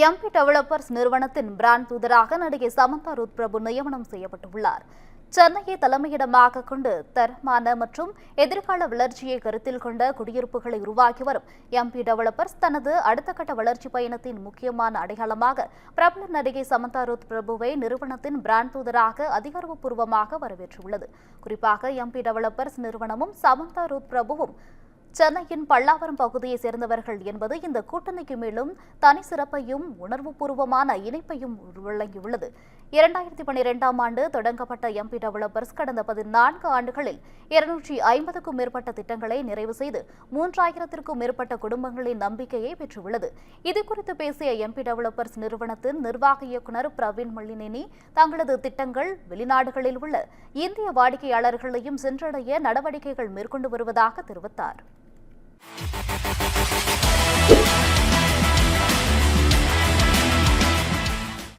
MP developers நிறுவனத்தின் brand தூதராக நடிகை சமந்தா ரூத் பிரபு நியமனம் செய்யப்பட்டுள்ளார். சென்னையை தலைமையிடமாக கொண்டு தரமான மற்றும் எதிர்கால வளர்ச்சியை கருத்தில் கொண்ட குடியிருப்புகளை உருவாக்கி வரும் எம்பி டெவலப்பர்ஸ் தனது அடுத்த கட்ட வளர்ச்சி பயணத்தின் முக்கியமான அடையாளமாக பிரபல நடிகை சமந்தா ரூத் பிரபுவை நிறுவனத்தின் பிராண்ட் தூதராக அதிகாரப்பூர்வமாக வரவேற்றுள்ளது. குறிப்பாக எம்பி டெவலப்பர்ஸ் நிறுவனமும் சமந்தா ரூத் பிரபுவும் சென்னையின் பல்லாவரம் பகுதியை சேர்ந்தவர்கள் என்பது இந்த கூட்டணிக்கு மேலும் தனி சிறப்பையும் உணர்வுபூர்வமான இணைப்பையும் வழங்கியுள்ளது. 2012ஆம் ஆண்டு தொடங்கப்பட்ட எம்பி டெவலப்பர்ஸ் கடந்த 14 ஆண்டுகளில் 250க்கும் மேற்பட்ட திட்டங்களை நிறைவு செய்து 3000த்திற்கும் மேற்பட்ட குடும்பங்களின் நம்பிக்கையை பெற்றுள்ளது. இதுகுறித்து பேசிய எம்பி டெவலப்பர்ஸ் நிறுவனத்தின் நிர்வாக இயக்குநர் பிரவீன் மல்லினேனி தங்களது திட்டங்கள் வெளிநாடுகளில் உள்ள இந்திய வாடிக்கையாளர்களையும் சென்றடைய நடவடிக்கைகள் மேற்கொண்டு வருவதாக தெரிவித்தார்.